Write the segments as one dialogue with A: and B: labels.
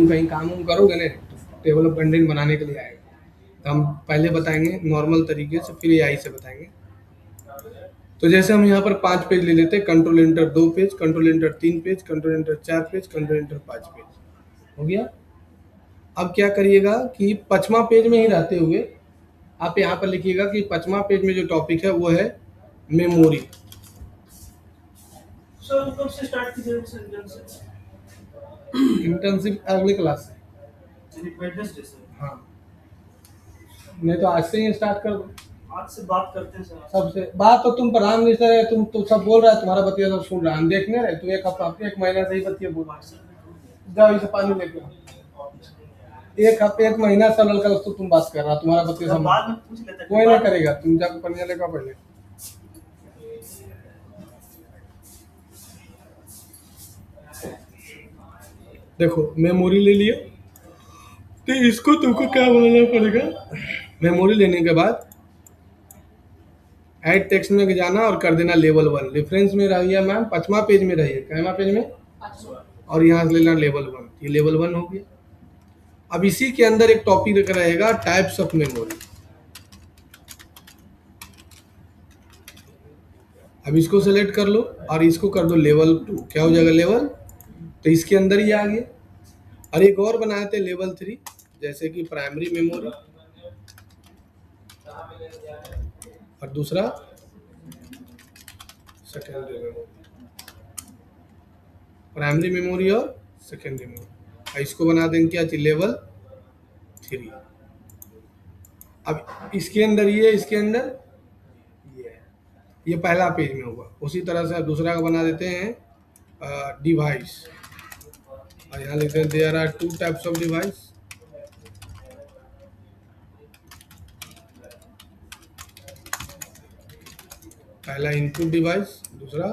A: तुम कहीं काम वाम करोगे ना तो टेबल ऑफ कंटेंट बनाने के लिए आएगा। तो हम पहले बताएंगे नॉर्मल तरीके से, फिर एआई से बताएंगे। तो जैसे हम यहाँ पर 5 पेज ले लेते हैं, control enter 2 page, control enter 3 page, control enter 4 page, control enter 5 page, हो गया। अब क्या करिएगा कि 5वां पेज में ही रहते हुए आप यहाँ पर लिखिएगा कि 5वां पेज में जो टॉपिक है वो है मेमोरी।
B: सर कब से स्टार्ट कीजिए
A: इंटर्नशिप अगले क्लास से।
B: वेडनेसडे से?
A: हाँ, नहीं तो आज से ही स्टार्ट कर दो।
B: आज से बात करते हैं सर।
A: सबसे बात तो तुम प्रधान मिनिस्टर है, तुम तो सब बोल रहा है, तुम्हारा बतिया सब सुन रहा है, हम देखने रहे। तुम एक हफ्ता, एक महीना से ही बतिया बोल रहा है। जाओ इसे पानी लेके आओ। एक हफ्ते, एक महीना से लड़का तो तुम बात कर रहा, तुम्हारा बतिया सब
B: बाद में पूछ लेते हैं।
A: कोई नहीं करेगा, तुम जाकर पढ़ने लेगा पहले। देखो मेमोरी ले लिया, तो इसको तुमको क्या बनाना पड़ेगा। मेमोरी लेने के बाद ऐड टेक्स्ट में जाना और कर देना लेवल 1। रेफरेंस में रहिए मैम, 5वां पेज में रहिए, कैमा पेज में, और यहाँ से लेना लेवल 1। ये लेवल 1 हो गया। अब इसी के अंदर एक टॉपिक रहेगा टाइप्स ऑफ मेमोरी। अब इसको सेलेक्ट कर लो और इसको कर दो लेवल 2। क्या हो जाएगा लेवल, तो इसके अंदर ही आ गया। और एक और बनाए थे लेवल 3, जैसे कि प्राइमरी मेमोरी, और दूसरा सेकेंडरी मेमोरी। प्राइमरी मेमोरी और सेकेंडरी मेमोरी, इसको बना देंगे क्या चाहिए, लेवल 3। अब इसके अंदर ये, इसके अंदर ये पहला पेज में होगा। उसी तरह से दूसरा का बना देते हैं डिवाइस, और यहाँ लिखते हैं there are 2 types of device. पहला इनपुट डिवाइस, दूसरा।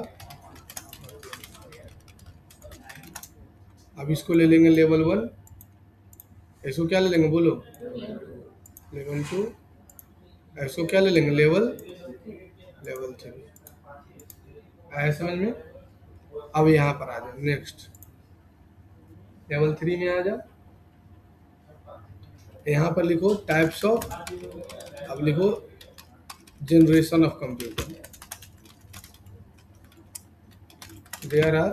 A: अब इसको ले लेंगे लेवल 1, इसको क्या ले लेंगे बोलो, लेवल 2, इसको क्या ले लेंगे लेवल 3। आया समझ में। अब यहाँ पर आ जाओ, नेक्स्ट लेवल 3 में आ जाओ। यहाँ पर लिखो टाइप्स ऑफ, अब लिखो generation of computer. There are,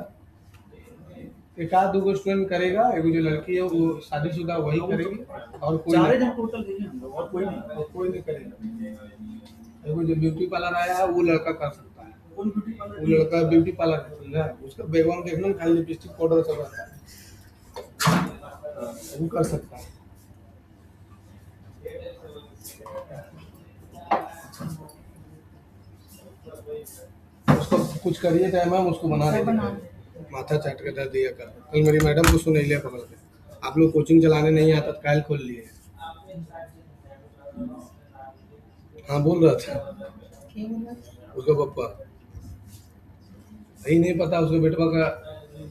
A: एक आध दो स्टूडेंट करेगा, एक जो लड़की है वो शादीशुदा वही करेगी, और कोई नहीं,
B: टोटल नहीं हम लोग, और कोई नहीं
A: करेगा। देखो जो ब्यूटी पार्लर आया है वो लड़का कर सकता है,
B: वो
A: लड़का ब्यूटी पार्लर समझा है, उसका बैकग्राउंड देखना, खाली लिपस्टिक पाउडर सब रहता है, वो कर सकता है। उसको कुछ करिए चाहे मैम, उसको बना दे, माथा चाट के दे दिया कर। कल मेरी मैडम को सुन लिया पकड़ के, आप लोग कोचिंग चलाने नहीं आता, काल खोल लिए। हाँ बोल रहा था उसका पप्पा, यही नहीं पता उसके बेटवा का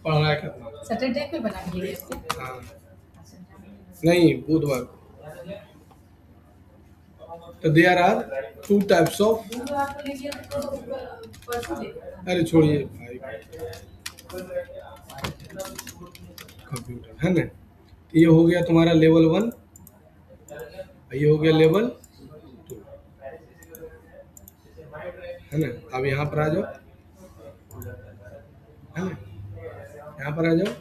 A: पढ़ रहा है कितना।
C: सैटरडे पे बनाएंगे।
A: हाँ नहीं, बुधवार। तो देयर आर 2 टाइप्स ऑफ, अरे छोड़िए भाई, कंप्यूटर है ना। ये हो गया तुम्हारा लेवल 1, ये हो गया लेवल 2, है ना। अब यहाँ पर आ जाओ, है ना, यहाँ पर आ जाओ।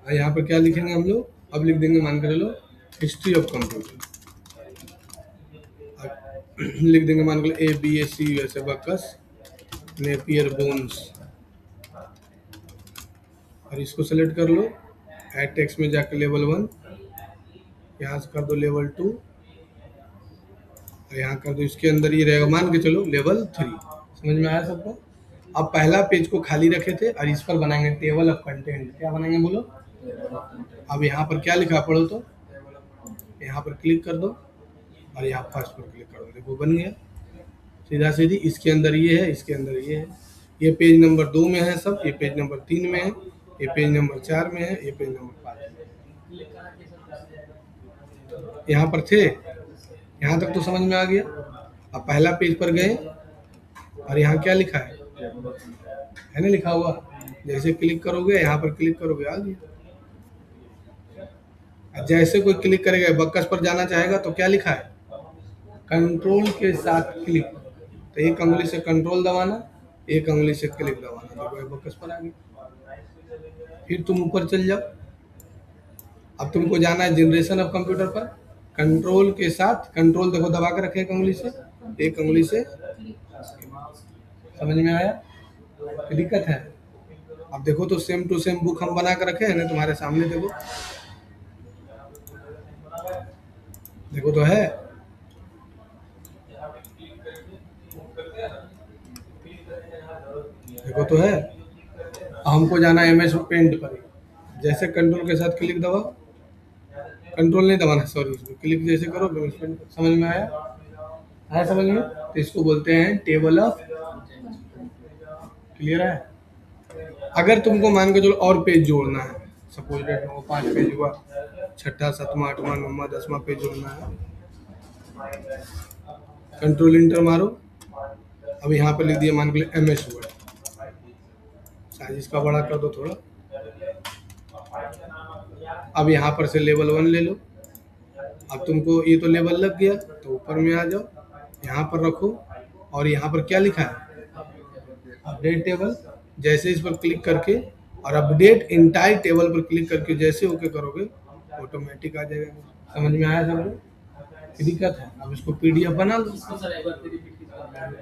A: यहाँ पर क्या लिखेंगे हम लोग, अब लिख देंगे, मान कर लो हिस्ट्री ऑफ कंप्यूटर। लिख देंगे मान कर ABAC वैसे बकस नेपियर बोन्स, और इसको सेलेक्ट कर लो। ऐड टेक्स्ट में जाकर लेवल 1, यहाँ से कर दो लेवल 2, और यहाँ कर दो इसके अंदर ये रहेगा, मान के चलो लेवल 3। समझ में आया सबको। अब पहला पेज को खाली रखे थे और इस पर बनाएंगे टेबल ऑफ कंटेंट। क्या बनाएंगे बोलो। अब यहाँ पर क्या लिखा पढ़ो तो, यहाँ पर क्लिक कर दो और यहाँ फर्स्ट पर क्लिक कर दो, देखो बन गया सीधा सीधी। इसके अंदर ये है, इसके अंदर ये है। ये पेज नंबर 2 में है सब, ये पेज नंबर 3 में है, ये पेज नंबर 4 में है, ये पेज नंबर 5 में। यहाँ पर थे, यहाँ तक तो समझ में आ गया। अब पहला पेज पर गए और यहाँ क्या लिखा है ना, लिखा हुआ, जैसे क्लिक करोगे यहाँ पर क्लिक करोगे आ गया। जैसे कोई क्लिक करेगा बक्कस पर जाना चाहेगा तो क्या लिखा है, कंट्रोल के साथ क्लिक, तो एक उंगली से कंट्रोल दबाना, एक उंगली से क्लिक दबाना, देखो ये बक्कस पर आ गई। फिर तुम ऊपर चल जाओ, अब तुमको जाना है जनरेशन ऑफ कंप्यूटर पर, कंट्रोल के साथ कंट्रोल देखो दबा के रखे एक उंगली से, समझ में आया, कोई दिक्कत है? अब देखो तो सेम टू सेम बुक हम बना कर रखे हैं ना तुम्हारे सामने, देखो देखो तो है, देखो तो है। हमको जाना है MS पेंट पर, जैसे कंट्रोल के साथ क्लिक दबाओ, कंट्रोल नहीं दबाना सॉरी, इसमें क्लिक जैसे करो MS पेंट पर, समझ में आया? आया समझ में? तो इसको बोलते हैं टेबल ऑफ, क्लियर है? अगर तुमको मान के चलो और पेज जोड़ना है, सपोज डेट हो 5 पेज हुआ, छठा सातवां आठवां नौवां 10वां पेज जोड़ना है, कंट्रोल इंटर मारो, अब यहाँ पर लिख दिया मान के लिए MS वर्ड, साइज इसका बड़ा कर दो थोड़ा, अब यहाँ पर से लेवल 1 ले लो, अब तुमको ये तो लेवल लग गया तो ऊपर में आ जाओ, यहाँ पर रखो, और यहाँ पर क्या लिखा है, अपडेट टेबल, जैसे इस पर क्लिक करके और अपडेट इंटायर टेबल पर क्लिक करके जैसे ओके करोगे ऑटोमेटिक आ जाएगा। समझ में आया सब? कोई दिक्कत है? अब इसको PDF बना लो,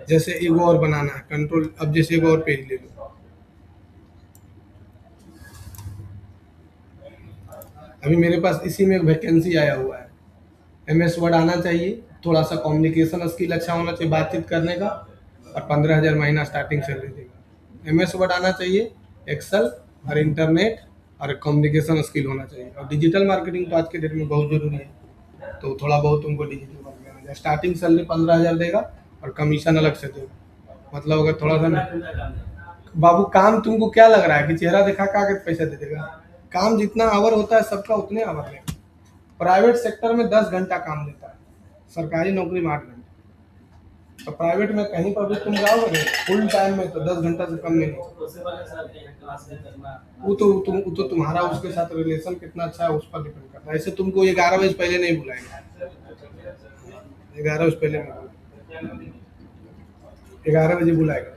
A: जैसे एक और बनाना है कंट्रोल, अब जैसे एक और पेज ले लो, अभी मेरे पास इसी में एक वैकेंसी आया हुआ है, MS वर्ड आना चाहिए, थोड़ा सा कम्युनिकेशन स्किल अच्छा होना चाहिए बातचीत करने का, और 15,000 महीना स्टार्टिंग सैलरी देगा। MS वर्ड आना चाहिए, एक्सेल और इंटरनेट और कम्युनिकेशन स्किल होना चाहिए, और डिजिटल मार्केटिंग तो आज के डेट में बहुत जरूरी है, तो थोड़ा बहुत तुमको डिजिटल मार्केटिंग आना चाहिए। स्टार्टिंग सैलरी 15,000 देगा और कमीशन अलग से देगा, मतलब अगर थोड़ा सा बाबू काम तुमको क्या लग रहा है कि चेहरा दिखा के आके पैसा दे देगा? काम जितना आवर होता है सबका उतने आवर लेगा। प्राइवेट सेक्टर में 10 घंटा काम देता है, सरकारी नौकरी में 8 घंटे, तो प्राइवेट में कहीं पर भी तुम जाओगे फुल टाइम में तो 10 घंटा से कम में नहीं। वो तो तुम्हारा उसके साथ रिलेशन कितना अच्छा है उस पर डिपेंड करता है। ऐसे तुमको 11 बजे पहले नहीं बुलाएंगे, 11 बजे पहले नहीं बुलाएंगे, 11 बजे बुलाएगा।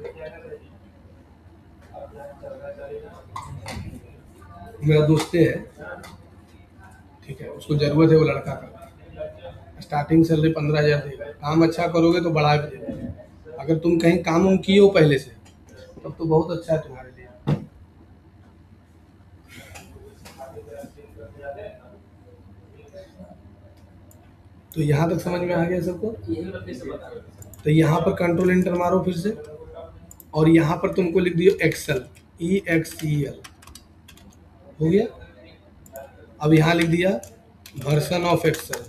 A: मेरा दोस्त है, ठीक है, उसको जरूरत है वो लड़का का, स्टार्टिंग सैलरी 15,000 देगा, काम अच्छा करोगे तो बढ़ा भी देगा, अगर तुम कहीं काम उम किए हो पहले से तब तो बहुत अच्छा है तुम्हारे लिए। तो यहाँ तक समझ में आ गया सबको? तो यहाँ पर कंट्रोल एंटर मारो फिर से, और यहाँ पर तुमको लिख दियो एक्सेल, EXEL, हो गया। अब यहाँ लिख दिया वर्जन ऑफ एक्सेल,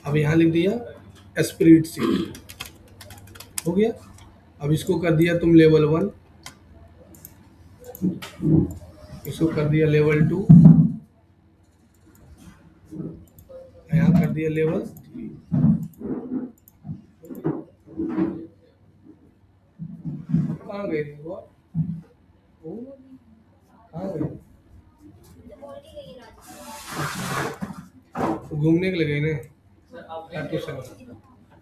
A: अब यहाँ लिख दिया स्प्रेडशीट, हो गया। अब इसको कर दिया तुम लेवल 1, इसको कर दिया लेवल 2, यहाँ कर दिया लेवल 3। कहाँ गए थे वो? कहाँ गए? घूमने के लिए गए ना?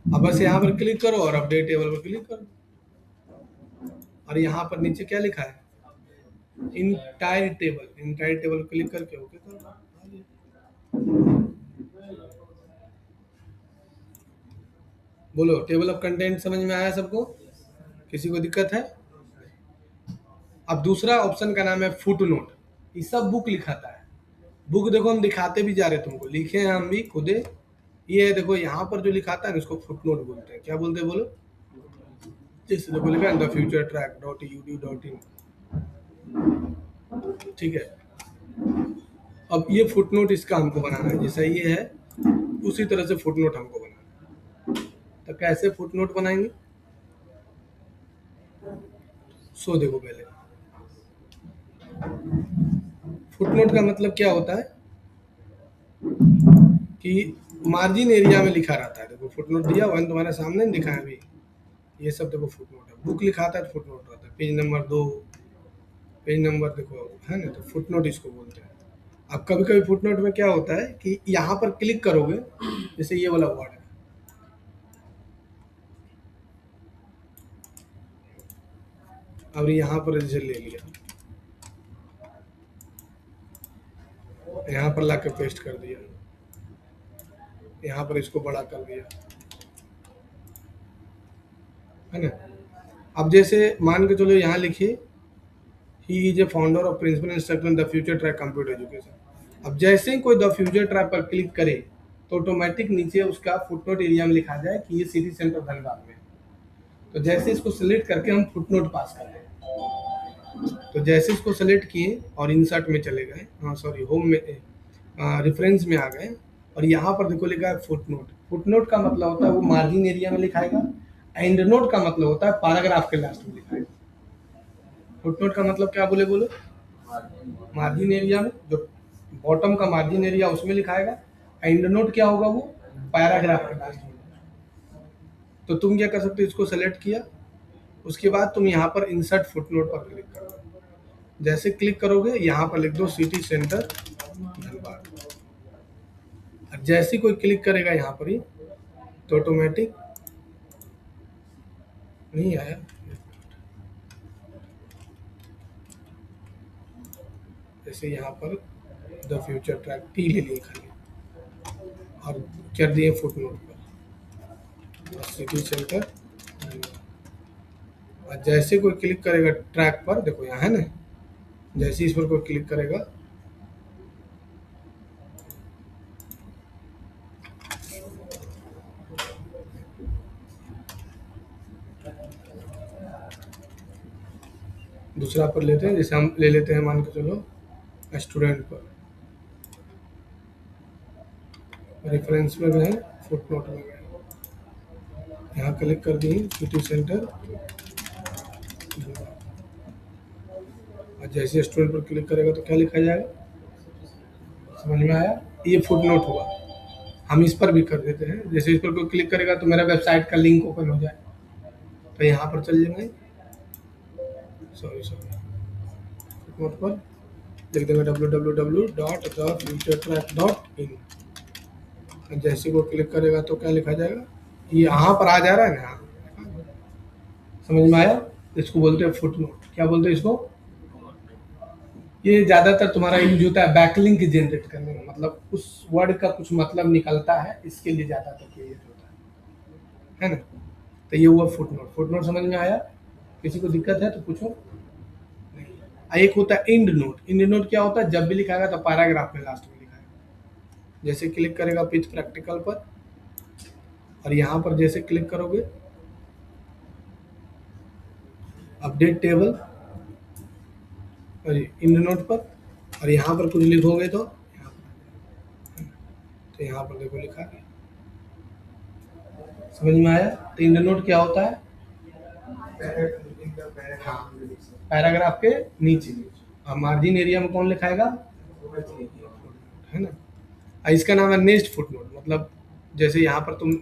A: अब बस यहाँ पर क्लिक करो और अपडेट टेबल पर क्लिक करो, और यहाँ पर नीचे क्या लिखा है, entire table, entire table click करके ओके करो। बोलो टेबल ऑफ कंटेंट समझ में आया सबको? किसी को दिक्कत है? अब दूसरा ऑप्शन का नाम है फुट नोट, ये सब बुक लिखाता है। बुक देखो हम दिखाते भी जा रहे तुमको, लिखे हैं हम भी खुदे, ये है देखो यहाँ पर जो लिखाता है ना इसको फुट नोट बोलते हैं। क्या बोलते हैं बोलो? जैसे देखो लिखा है द फ्यूचर ट्रैक .edu.in, ठीक है। अब ये फुट नोट इसका हमको बनाना है, जैसा ये है उसी तरह से फुट नोट हमको बनाना है। तो कैसे फुट नोट बनाएंगे? सो देखो पहले फुटनोट का मतलब क्या होता है कि मार्जिन एरिया में लिखा रहता है। देखो फुटनोट दिया हुआ है तुम्हारे सामने लिखा है अभी, ये सब देखो फुटनोट है। बुक लिखाता है तो फुटनोट रहता है, पेज नंबर 2, पेज नंबर देखो है ना, तो फुटनोट इसको बोलते हैं। अब कभी कभी फुटनोट में क्या होता है कि यहाँ पर क्लिक करोगे, जैसे ये वाला वर्ड है, और यहाँ पर जैसे ले लिया, यहाँ पर ला के पेस्ट कर दिया, यहाँ पर इसको बड़ा कर दिया, है ना। अब जैसे मान के चलो यहाँ लिखिए ही इज ए फाउंडर और principal instructor in the future track computer education. अब जैसे ही कोई द फ्यूचर ट्रैक पर क्लिक करे तो ऑटोमेटिक नीचे उसका फुटनोट एरिया में लिखा जाए कि ये सिटी सेंटर धनबाद में है। तो जैसे इसको सिलेक्ट करके हम फुटनोट पास कर दें, तो जैसे इसको सेलेक्ट किए और इंसर्ट में चले गए, हाँ सॉरी होम में, रेफरेंस में आ गए, और यहाँ पर देखो लिखा है फुटनोट। फुटनोट का मतलब होता है वो मार्जिन एरिया में लिखाएगा, एंड नोट का मतलब होता है पैराग्राफ के लास्ट में लिखाएगा। फुटनोट का मतलब क्या बोले बोलो, मार्जिन एरिया में, जो बॉटम का मार्जिन एरिया उसमें लिखाएगा, एंड नोट क्या होगा वो पैराग्राफ के लास्ट में। तो तुम क्या कर सकते हो, इसको सेलेक्ट किया, उसके बाद तुम यहाँ पर इंसर्ट फुटनोट पर क्लिक करो। जैसे क्लिक करोगे यहाँ पर लिख दो सिटी सेंटर धनबाद, और जैसे कोई क्लिक करेगा यहाँ पर ही तो ऑटोमेटिक नहीं आया, जैसे यहाँ पर द फ्यूचर ट्रैक टी ले लिए खाली और कर दिए फुटनोट पर सिटी सेंटर। और जैसे कोई क्लिक करेगा ट्रैक पर, देखो यहाँ है ना, जैसे इस पर कोई क्लिक करेगा दूसरा पर लेते हैं, जैसे हम ले लेते हैं मान के चलो स्टूडेंट पर, रेफरेंस में गए, फुटनोट में गए, यहाँ क्लिक कर दिए सिटी सेंटर, और जैसे स्टूडेंट पर क्लिक करेगा तो क्या लिखा जाएगा, समझ में आया। ये फुटनोट हुआ। हम इस पर भी कर देते हैं, जैसे इस पर कोई क्लिक करेगा तो मेरा वेबसाइट का लिंक ओपन हो जाए, तो यहाँ पर चल जाएंगे, सॉरी फुटनोट पर लिख देंगे www.thefuturetrack.in। जैसे वो क्लिक करेगा तो क्या लिखा जाएगा, ये यहाँ पर आ जा रहा है ना, समझ में आया। इसको बोलते हैं फुटनोट। क्या बोलते हैं इसको, ये ज़्यादातर तुम्हारा यूज होता है बैकलिंक जनरेट करने में, मतलब उस वर्ड का कुछ मतलब निकलता है, इसके लिए ज़्यादातर यूज होता है ना। तो ये हुआ फुटनोट। फुटनोट समझ में आया, किसी को दिक्कत है तो पूछो। एक होता है इंड नोट। इंड नोट क्या होता है, जब भी लिखाएगा तो पैराग्राफ में लास्ट में लिखाएगा। जैसे क्लिक करेगा पिच प्रैक्टिकल पर, और यहाँ पर जैसे क्लिक करोगे अपडेट टेबल और इंड नोट पर, और यहाँ पर कुछ लिखोगे तो यहाँ पर देखो लिखा गया, समझ में आया। तो इंड नोट क्या होता है, हाँ पैराग्राफ के नीचे, और मार्जिन एरिया में कौन लिखाएगा, है ना। और इसका नाम है नेक्स्ट फुटनोट। मतलब जैसे यहाँ पर तुम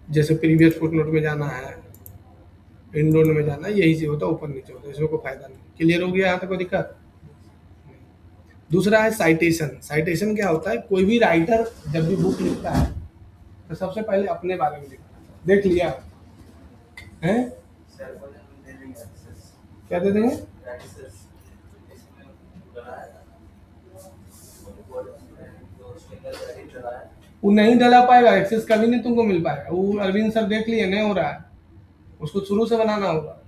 A: जैसे प्रीवियस फुटनोट में जाना है, इंड नोट में जाना है, यही से होता है, ऊपर नीचे होता है, इसमें कोई फायदा नहीं। क्लियर हो गया यहाँ तक, कोई दिक्कत। दूसरा है साइटेशन। साइटेशन क्या होता है, कोई भी राइटर जब भी बुक लिखता है तो सबसे पहले अपने बारे में लिखता है। देख लिया है, क्या दे देंगे, वो नहीं डला पाएगा, एक्सेस कभी नहीं तुमको मिल पाएगा। वो अरविंद सर देख लिए नहीं हो रहा है, उसको शुरू से बनाना होगा।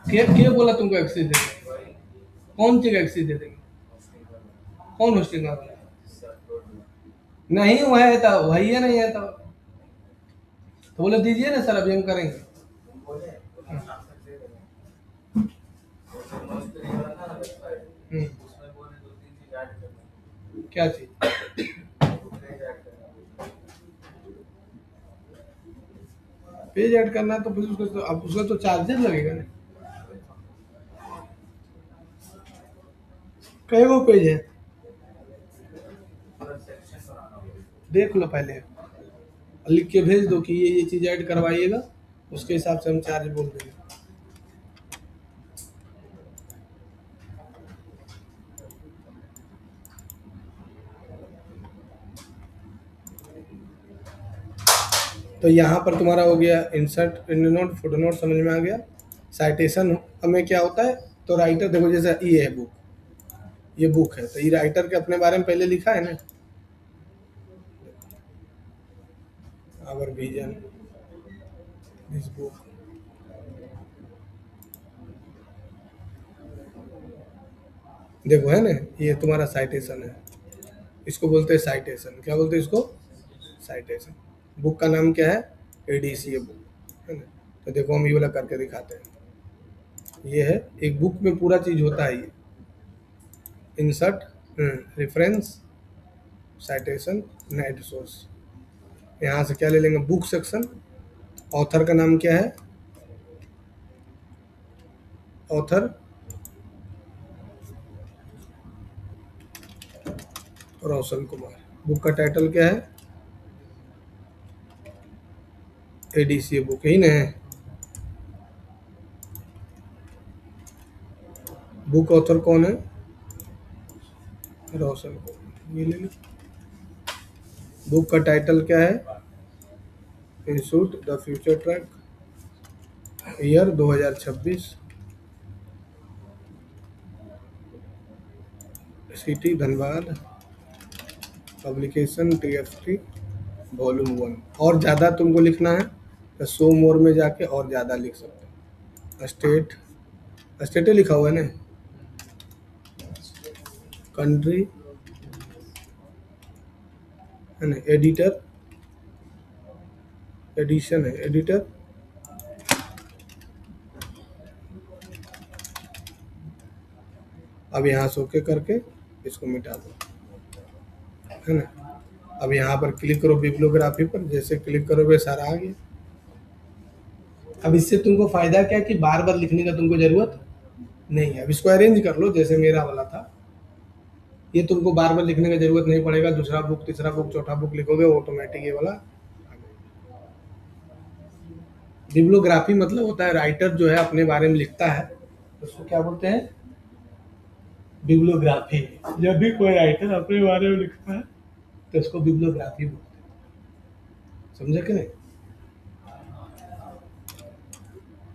A: के बोला तुमको एक्सेस दे देंगे, कौन चीज एक्सेस दे देंगे, कौन होस्टिंग वाला, नहीं वो है तो वही है, नहीं है तो बोले दीजिए ना सर, अभी हम करेंगे। हम्म, क्या चीज, पेज ऐड करना, तो फिर उसको तो अब उसका तो चार्जेस लगेगा ना। कई वो पेज है, देख लो पहले, लिख के भेज दो कि ये चीज़ ऐड करवाइएगा, उसके हिसाब से हम चार्ज बोल देंगे। तो यहाँ पर तुम्हारा हो गया इंसर्ट एंडनोट फुटनोट, समझ में आ गया। साइटेशन हमें क्या होता है, तो राइटर देखो जैसे ये है बुक, ये बुक है, तो ये राइटर के अपने बारे में पहले लिखा है ना, आवर विजन दिस बुक, देखो है ना, ये तुम्हारा साइटेशन है, इसको बोलते हैं साइटेशन। क्या बोलते हैं इसको? साइटेशन। बुक का नाम क्या है? एडीसीए बुक, है ना। तो देखो हम ये वाला करके दिखाते हैं। ये है एक बुक में पूरा चीज होता है, ये insert, reference, citation, net source. यहाँ से क्या ले लेंगे? बुक सेक्शन, ऑथर का नाम क्या है? ऑथर रोशन कुमार। बुक का टाइटल क्या है? एडीसीए बुक, यही ना है। बुक ऑथर कौन है? रोशन कुमार, ये ले लो। बुक का टाइटल क्या है? Institute the future track, year 2026, city Dhanbad, publication TFT, volume 1। और ज़्यादा तुमको लिखना है तो शो मोर में जाके और ज़्यादा लिख सकते हो। स्टेट, स्टेट लिखा हुआ है ना, कंट्री, है ना, एडिटर, एडिशन है, एडिटर, अब यहाँ से ओके करके इसको मिटा दो, है ना। अब यहाँ पर क्लिक करो बिब्लियोग्राफी पर, जैसे क्लिक करोगे सारा आ गया। अब इससे तुमको फायदा क्या है कि बार बार लिखने का तुमको जरूरत नहीं है। अब इसको अरेंज कर लो जैसे मेरा वाला था, ये तुमको बार बार लिखने का जरूरत नहीं पड़ेगा। दूसरा बुक, तीसरा बुक, चौथा बुक लिखोगे ऑटोमेटिक ये वाला। बिब्लियोग्राफी मतलब होता है राइटर जो है अपने बारे में लिखता है, उसको क्या बोलते हैं? बिब्लियोग्राफी। जब भी कोई राइटर अपने बारे में लिखता है तो उसको बिब्लियोग्राफी बोलते हैं, समझे कि नहीं?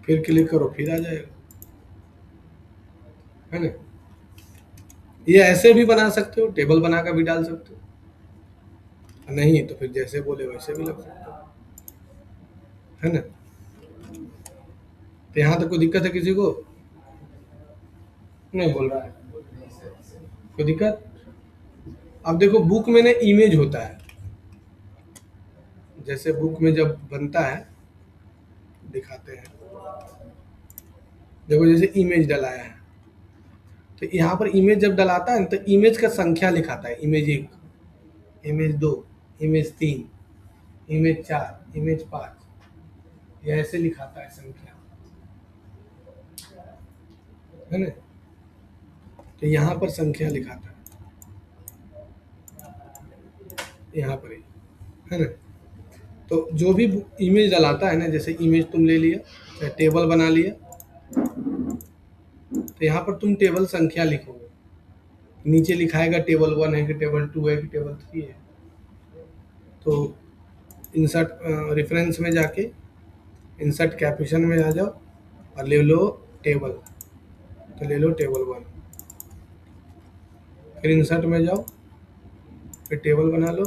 A: फिर क्लिक करो, फिर आ जाएगा, है ना। ये ऐसे भी बना सकते हो, टेबल बना कर भी डाल सकते हो, नहीं तो फिर जैसे बोले वैसे भी लग सकते हो, है ना। तो यहाँ तक कोई दिक्कत है किसी को? नहीं बोल रहा है कोई दिक्कत? अब देखो बुक में ना इमेज होता है, जैसे बुक में जब बनता है, दिखाते हैं, देखो जैसे इमेज डलाया है, तो यहाँ पर इमेज जब डलाता है तो इमेज का संख्या लिखाता है, image 1, image 2, image 3, image 4, image 5, ये ऐसे लिखाता है संख्या, है ना। तो यहाँ पर संख्या लिखाता है, यहाँ पर ही, है ना। तो जो भी इमेज डलाता है ना, जैसे इमेज तुम ले लिया, चाहे टेबल बना लिया, तो यहाँ पर तुम टेबल संख्या लिखोगे, नीचे लिखाएगा टेबल 1 है कि टेबल 2 है कि टेबल 3 है। तो इंसर्ट रेफरेंस में जाके इंसर्ट कैपिशन में आ जाओ और ले लो टेबल, तो ले लो टेबल 1, फिर इंसर्ट में जाओ, फिर टेबल बना लो,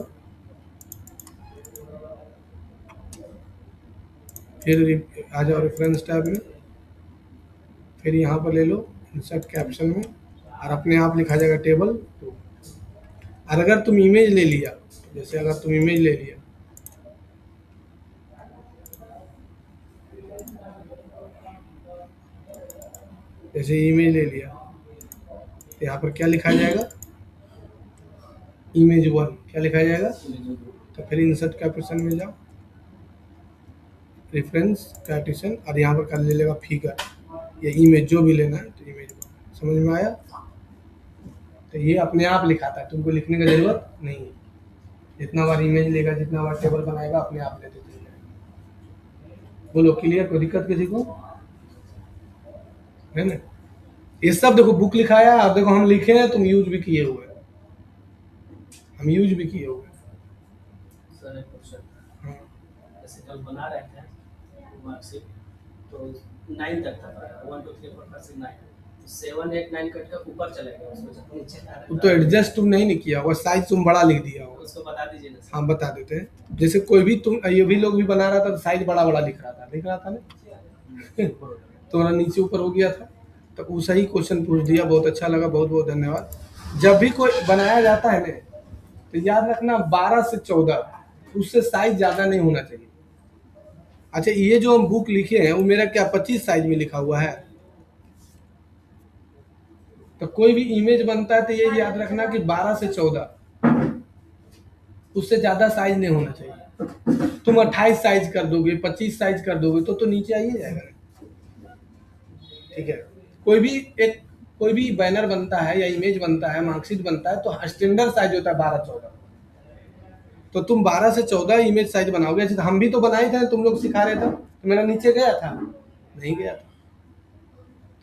A: फिर आ जाओ रेफरेंस टैब में, फिर यहाँ पर ले लो इंसर्ट कैप्शन में, और अपने आप लिखा जाएगा टेबल 2। और अगर तुम इमेज ले लिया, जैसे अगर तुम इमेज ले लिया, जैसे इमेज ले लिया, तो यहाँ पर क्या लिखा जाएगा? इमेज 1, क्या लिखा जाएगा? तो फिर इंसर्ट कैप्शन में जाओ, रेफरेंस कैटिशन, और यहाँ पर कर ले लेगा फिगर, ये इमेज जो भी लेना है तो इमेज, समझ में आया? तो ये अपने आप लिखाता है, तुमको लिखने की जरूरत नहीं है। जितना बार इमेज लेगा, जितना बार टेबल बनाएगा, अपने आप लेते चले जाएगा। बोलो क्लियर? कोई दिक्कत किसी को? है ना। ये सब देखो बुक लिखाया, अब देखो हम लिखे हैं, तुम यूज भी किए हुए, हम यूज भी किए हुए।
B: सर एक क्वेश्चन,
A: हाँ,
B: जैसे
C: जैसे कल बना रहे थे मार्कशीट, तो 9 तक था, 1 2 3 4 5 6 9, 7 8 9 कट कर ऊपर चले गए, उसमें जब नीचे था
A: वो तो एडजस्ट तुम नहीं किया होगा, साइज तुम बड़ा लिख दिया होगा।
C: उसको बता दीजिए ना सर।
A: हाँ बता देते हैं। जैसे कोई भी तुम ये भी लोग भी बना रहा था तो साइज बड़ा बड़ा लिख रहा था ना तुम्हारा नीचे ऊपर हो गया था। तो वो सही क्वेश्चन पूछ दिया, बहुत अच्छा लगा, बहुत बहुत धन्यवाद। जब भी कोई बनाया जाता है ना तो याद रखना 12 से 14, उससे साइज ज्यादा नहीं होना चाहिए। अच्छा ये जो हम बुक लिखे हैं वो मेरा क्या 25 साइज में लिखा हुआ है। तो कोई भी इमेज बनता है तो ये याद रखना कि 12 से 14, उससे ज्यादा साइज नहीं होना चाहिए। तुम 28 साइज कर दोगे, 25 साइज कर दोगे तो नीचे आइए जाएगा। ठीक है। कोई भी बैनर बनता है या इमेज बनता है, मार्कशीट बनता है तो स्टैंडर्ड साइज होता है 12-14। तो तुम 12 से 14 इमेज साइज बनाओगे। अच्छा हम भी तो बनाए थे, तुम लोग सिखा रहे थे तो मेरा नीचे गया था, नहीं गया था।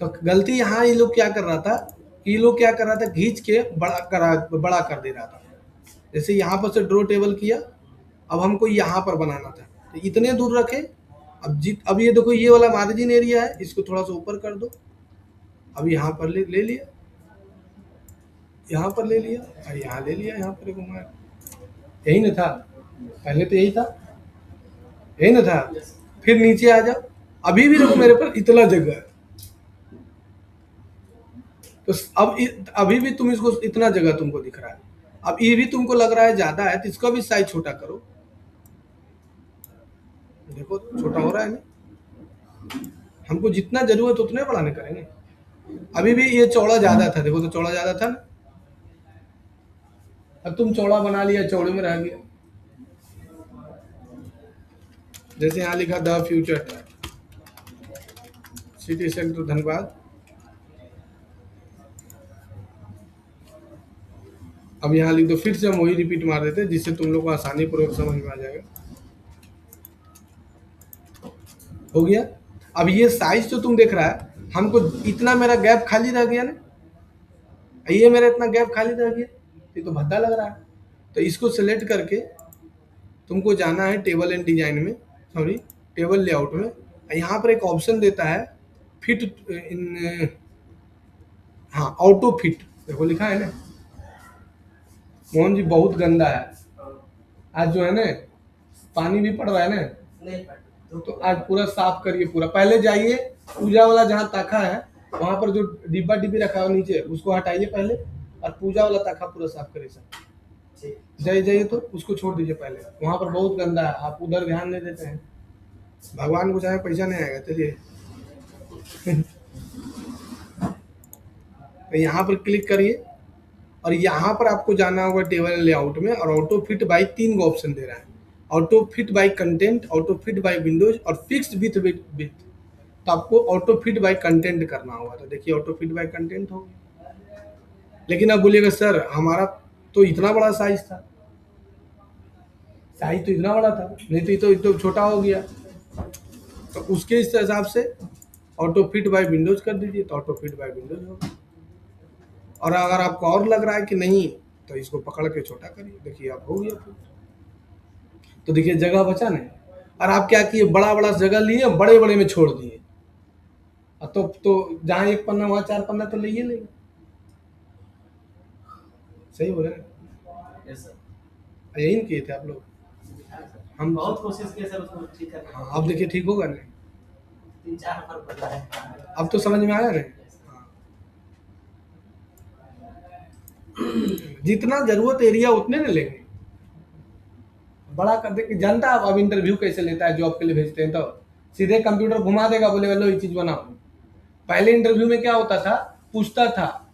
A: तो गलती यहाँ ये लोग क्या कर रहा था, ये लोग क्या कर रहा था, खींच के बड़ा कर दे रहा था। जैसे यहाँ पर से ड्रॉ टेबल किया, अब हमको यहाँ पर बनाना था तो इतने दूर रखे। अब ये देखो ये वाला मार्जिन एरिया है, इसको थोड़ा सा ऊपर कर दो। अब यहाँ पर ले लिया, यहाँ पर ले लिया और यहाँ ले लिया, यहाँ पर घुमाया। यही ना था, पहले तो यही था, यही ना था। फिर नीचे आ जाओ, अभी भी देखो मेरे पर इतना जगह है। तो अभी भी तुम इसको इतना जगह तुमको दिख रहा है। अब ये भी तुमको लग रहा है ज्यादा है तो इसका भी साइज छोटा करो। देखो छोटा हो रहा है ना, हमको जितना जरूरत उतने बढ़ाने करेंगे। अभी भी ये चौड़ा ज्यादा था, देखो तो चौड़ा ज्यादा था ना। अब तुम चौड़ा बना लिया, चौड़े में रह गया। जैसे यहाँ लिखा the future city centre Dhanbad. अब यहाँ लिख दो, फिर से हम वही रिपीट मार देते हैं जिससे तुम लोग को आसानी पूर्वक समझ में आ जाएगा। हो गया। अब ये साइज जो तुम देख रहा है, हमको इतना मेरा गैप खाली रह गया ना, ये मेरा इतना गैप खाली रह गया, ये तो भद्दा लग रहा है। तो इसको सिलेक्ट करके तुमको जाना है टेबल एंड डिजाइन में, सॉरी टेबल लेआउट में। यहाँ पर एक ऑप्शन देता है फिट इन, हाँ ऑटो फिट, देखो लिखा है ना। मोहन जी बहुत गंदा है आज, जो है ना पानी भी पड़ रहा है ना, तो आज पूरा साफ करिए पूरा। पहले जाइए पूजा वाला जहाँ ताखा है वहां पर जो डिब्बा डिब्बी रखा है नीचे, उसको हटाइए पहले, और पूजा वाला ताखा पूरा साफ करिए सब। जाइए तो उसको छोड़ दीजिए पहले, वहां पर बहुत गंदा है, आप उधर ध्यान नहीं देते हैं। भगवान को चाहे पैसा नहीं आएगा, चलिए तो यहाँ पर क्लिक करिए और यहाँ पर आपको जाना होगा टेबल लेआउट में, और auto fit by 3 go option दे रहा है। Auto fit by content, auto fit by windows और फिक्स्ड विथ। तो आपको ऑटो फिट बाई कंटेंट करना होगा। तो देखिए ऑटो फिट बाई कंटेंट हो गया। लेकिन अब बोलिएगा सर हमारा तो इतना बड़ा साइज था, साइज तो इतना बड़ा था, नहीं तो ये तो छोटा हो गया। तो उसके इस हिसाब से ऑटो फिट बाई विंडोज कर दीजिए, तो ऑटो फिट बाई विंडोज होगा। और अगर आपको और लग रहा है कि नहीं, तो इसको पकड़ के छोटा करिए, देखिए आप हो गया फिर। तो देखिए जगह बचा नहीं, और आप क्या किए, बड़ा बड़ा जगह लिए, बड़े बड़े में छोड़ दिए। तो जहाँ 1 पन्ना वहाँ 4 पन्ना तो ले लेगा। सही बोले ना, यही न किए थे आप लोग। हम
C: बहुत कोशिश किए सर उसको ठीक करने।
A: हाँ, अब देखिए ठीक होगा नहीं,
C: 3-4 बार बदला है।
A: अब तो समझ में आया नहीं। जितना जरूरत एरिया उतने न लेंगे, बड़ा कर दे। जानता अब इंटरव्यू कैसे लेता है, जॉब के लिए भेजते हैं तो सीधे कंप्यूटर घुमा देगा, बोलेगा लो ये चीज बनाओ। पहले इंटरव्यू में क्या होता था, पूछता था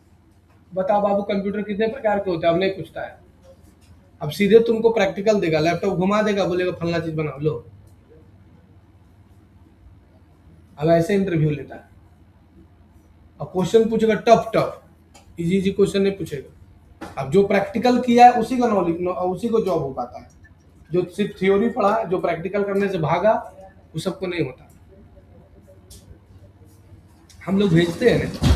A: बताओ बाबू कंप्यूटर कितने प्रकार के होते हैं, अब नहीं पूछता है। अब सीधे तुमको प्रैक्टिकल देगा, लैपटॉप घुमा देगा, बोलेगा फलना चीज बनाओ लो। अब ऐसे इंटरव्यू लेता है। अब क्वेश्चन पूछेगा टफ, इजी क्वेश्चन नहीं पूछेगा। अब जो प्रैक्टिकल किया है उसी का नॉलेज, उसी को जॉब हो पाता है। जो सिर्फ थ्योरी पढ़ा, जो प्रैक्टिकल करने से भागा, वो सबको नहीं होता। हम लोग भेजते हैं ना,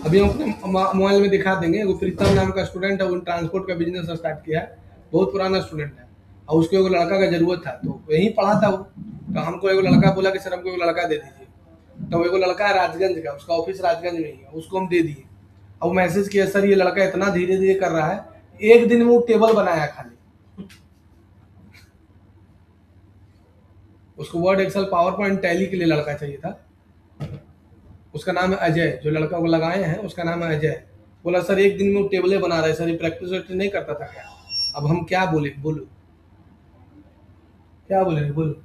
A: अभी हम अपने मोबाइल में दिखा देंगे। वो प्रीतम नाम का स्टूडेंट है, वो ट्रांसपोर्ट का बिजनेस स्टार्ट किया है, बहुत पुराना स्टूडेंट है। और उसको एक लड़का का जरूरत था, तो यहीं पढ़ा था वो। तो हमको एक लड़का बोला कि सर हमको एक लड़का दे दीजिए। तो एक लड़का है राजगंज का, उसका ऑफिस राजगंज में ही है, उसको हम दे दिए। अब मैसेज किया, सर ये लड़का इतना धीरे धीरे कर रहा है, एक दिन में वो टेबल बनाया खाली। उसको Word, Excel, PowerPoint, Tally के लिए लड़का चाहिए था। उसका नाम है अजय, जो लड़का को लगाए हैं उसका नाम है अजय। बोला सर एक दिन में वो टेबलें बना रहे, सर ये प्रैक्टिस वैक्टिस नहीं करता था क्या? अब हम क्या बोले, बोलो क्या बोले, बोलो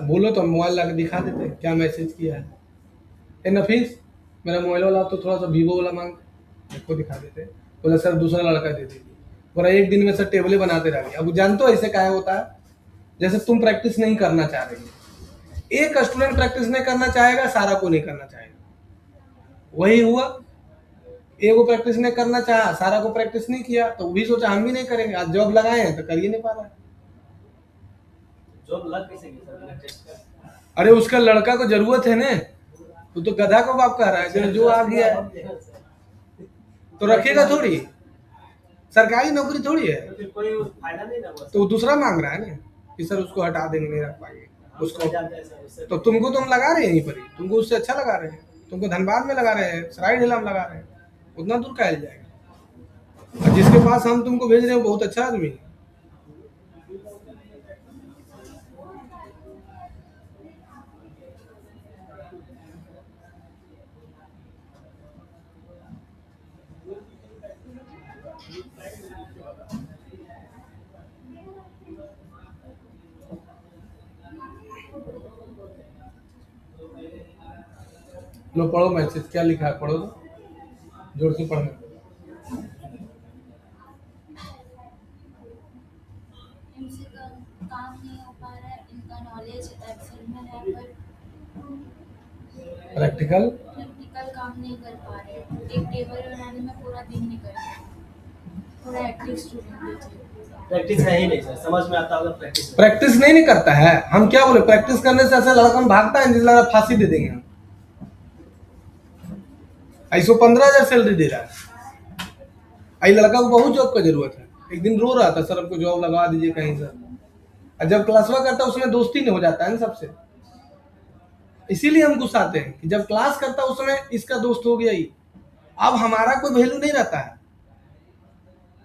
A: बोलो तो मोबाइल ला के दिखा देते हैं क्या मैसेज किया है। ए नफीस, मेरा मोबाइल वाला तो थोड़ा सा वीवो वाला मांग, देखो दिखा देते हैं। बोला सर दूसरा लड़का दे दीजिए। बोला एक दिन में सर टेबलें बनाते रह गए। अब जानते हो ऐसे क्या होता है, जैसे तुम प्रैक्टिस नहीं करना चाह रहे हो। एक स्टूडेंट प्रैक्टिस नहीं करना चाहेगा, सारा को नहीं करना चाहेगा। वही हुआ, एक को प्रैक्टिस नहीं करना चाहा, सारा को प्रैक्टिस नहीं किया, तो वो भी सोचा हम भी नहीं करेंगे। आज जॉब लगाए हैं तो कर ही नहीं पा रहा है।
C: जॉब लग कैसे गई सर, बिना टेस्ट का?
A: अरे उसका लड़का को जरूरत है ना, वो तो गधा को बाप कह रहा है, जो आ गया है तो रखेगा थोड़ी, सरकारी नौकरी थोड़ी है।
C: तो फिर कोई फायदा नहीं ना हुआ
A: तो वो दूसरा मांग रहा है ना कि सर उसको हटा देंगे, नहीं रख पाएंगे उसको।
C: जानते हैं सर उससे।
A: तो तुमको तो हम लगा रहे हैं यहीं पर ही, तुमको उससे अच्छा लगा रहे हैं, तुमको धनबाद में लगा रहे हैं, सराय ढेला में लगा रहे हैं, उतना दूर का जाएगा। और जिसके पास हम तुमको भेज रहे हैं बहुत अच्छा आदमी है। लो पढ़ो मैसेज, क्या लिखा है पढ़ो तो जोर से पढ़ना।
D: इनसे काम नहीं हो पा रहा है, इनका नॉलेज एक्सेल में है पर
A: प्रैक्टिकल
D: प्रैक्टिकल काम नहीं कर पा रहे। एक टेबल बनाने में पूरा दिन निकल गया। थोड़ा एक्टिव स्टूडेंट दीजिए।
C: प्रैक्टिस है ही नहीं सर, समझ में आता होगा प्रैक्टिस।
A: प्रैक्टिस नहीं करता है। हम क्या बोले, प्रैक्टिस करने से ऐसा लड़का हम भागता है जिस लड़का फांसी दे देंगे हम। ऐसो 15,000 सैलरी दे रहा है। आई लड़का को बहुत जॉब का जरूरत है। एक दिन रो रहा था, सर हमको जॉब लगा दीजिए कहीं सर। और जब क्लास वर्क करता है उसमें दोस्ती नहीं हो जाता है ना सबसे, इसीलिए हम गुस्साते हैं कि जब क्लास करता है उसमें इसका दोस्त हो गया ही, अब हमारा कोई वैल्यू नहीं रहता है।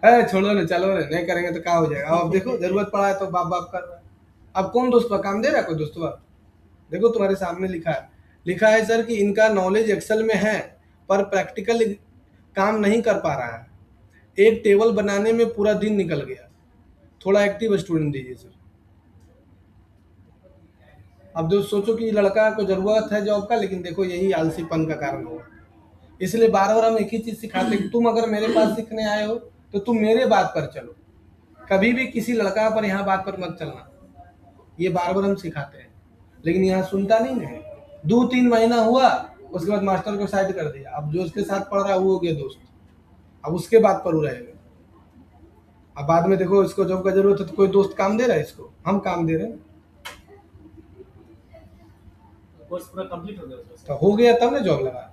A: छोड़ो ना, चलो ना, नहीं करेंगे तो क्या हो जाएगा। अब देखो जरूरत पड़ा है तो बाप बाप कर रहा है। अब कौन दोस्त पर काम दे रहा है, कोई दोस्त पर? देखो तुम्हारे सामने लिखा है सर कि इनका नॉलेज एक्सेल में है पर प्रैक्टिकल काम नहीं कर पा रहा है। एक टेबल बनाने में पूरा दिन निकल गया। थोड़ा एक्टिव स्टूडेंट दीजिए सर। अब जो सोचो कि लड़का को जरूरत है जॉब का, लेकिन देखो यही आलसीपन का कारण होगा। इसलिए बार बार हम एक ही चीज सिखाते हैं कि तुम अगर मेरे पास सीखने आए हो तो तुम मेरे बात पर चलो, कभी भी किसी लड़का पर यहाँ बात पर मत चलना। ये बार बार हम सिखाते हैं, लेकिन यहाँ सुनता नहीं है। 2-3 महीना हुआ, उसके बाद मास्टर को साइड कर दिया। अब जो उसके साथ पढ़ रहा है वो हो गया दोस्त, अब उसके बात पर वो रहेगा। अब बाद में देखो इसको जॉब का जरूरत है तो कोई दोस्त काम दे रहा है, इसको हम काम दे रहे हैं।
C: कोर्स पूरा कंप्लीट हो गया उसका।
A: तो हो गया तब ना जॉब लगा।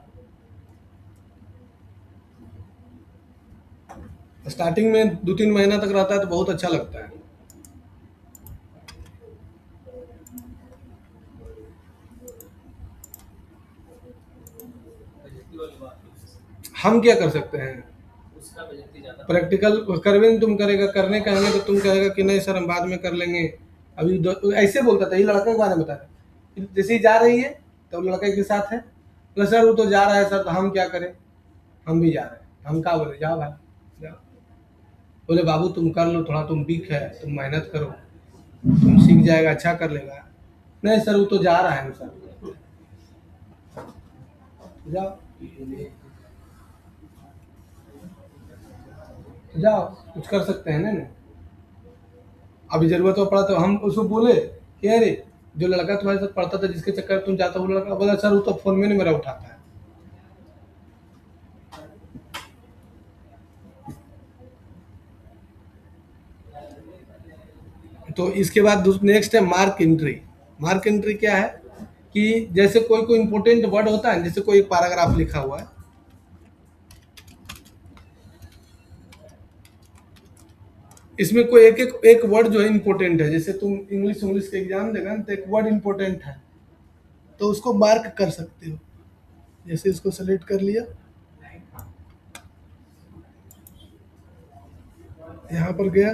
A: स्टार्टिंग में 2-3 महीना तक रहता है तो बहुत अच्छा लगता है।
C: बेइज्जती वाली बात है।
A: हम क्या कर सकते हैं,
C: उसका बेइज्जती ज्यादा।
A: प्रैक्टिकल करवे नहीं तुम करेगा, करने कहेंगे तो तुम कहेगा कि नहीं सर हम बाद में कर लेंगे। अभी ऐसे बोलता था, ये लड़का के बारे में बता रहे, जैसे ही जा रही है तो लड़के के साथ है, तो सर वो तो जा रहा है सर, तो हम क्या करें, हम भी जा रहे हैं। हम क्या बोले, जाओ भाई जाओ। बोले बाबू तुम कर लो, थोड़ा तुम वीक है, तुम मेहनत करो, तुम सीख जाएगा, अच्छा कर लेगा। नहीं सर वो तो जा रहा है ना सर, जाओ जाओ, कुछ कर सकते हैं ना। अभी जरूरत हो पड़ा तो हम उसको बोले कि अरे जो लड़का तुम्हारे साथ पढ़ता था, जिसके चक्कर में तुम जाता हो, वो लड़का बोला सर वो तो फोन में नहीं मेरा उठाता है। तो इसके बाद नेक्स्ट है मार्क एंट्री। मार्क एंट्री क्या है कि जैसे कोई इंपोर्टेंट वर्ड होता है, जैसे कोई पैराग्राफ लिखा हुआ है, इसमें कोई एक वर्ड जो है इंपॉर्टेंट है, जैसे तुम इंग्लिश के एग्जाम देगा ना तो एक वर्ड इंपॉर्टेंट है तो उसको मार्क कर सकते हो। जैसे इसको सेलेक्ट कर लिया, यहाँ पर गया,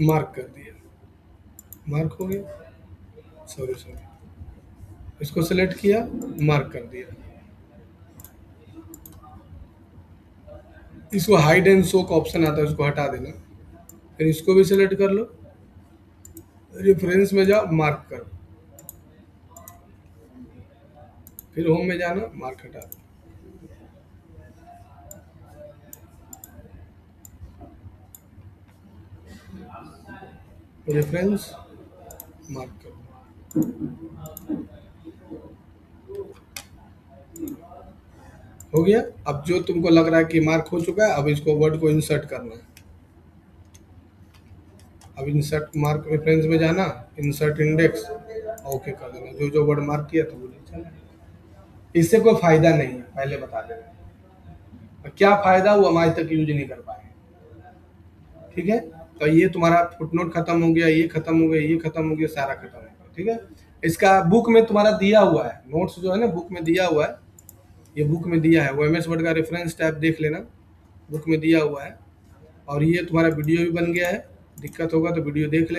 A: मार्क कर दिया, मार्क हो गया, सॉरी इसको सेलेक्ट किया, मार्क कर दिया। इसको हाइड एंड शो का ऑप्शन आता है, उसको हटा देना। फिर इसको भी सेलेक्ट कर लो, रेफरेंस में जाओ, मार्क करो, फिर होम में जाना, मार्क हटा दो। रेफरेंस मार्क करो, हो गया। अब जो तुमको लग रहा है कि मार्क हो चुका है, अब इसको वर्ड को इंसर्ट करना है। अब इंसर्ट मार्क रेफरेंस में जाना, इंसर्ट इंडेक्स, ओके कर देना। जो जो वर्ड मार्क किया तो वो नहीं चला। इससे कोई फायदा नहीं है, पहले बता देना। क्या फायदा, वो हम आज तक यूज नहीं कर पाए। ठीक है, तो ये तुम्हारा फुटनोट खत्म हो गया, ये खत्म हो गया, ये खत्म हो गया, सारा खत्म हो गया। ठीक है, इसका बुक में तुम्हारा दिया हुआ है, नोट्स जो है ना बुक में दिया हुआ है, ये बुक में दिया है। वो एम एस वर्ड का रेफरेंस टैब देख लेना, बुक में दिया हुआ है। और ये तुम्हारा वीडियो भी बन गया है, दिक्कत होगा तो वीडियो देख लेना।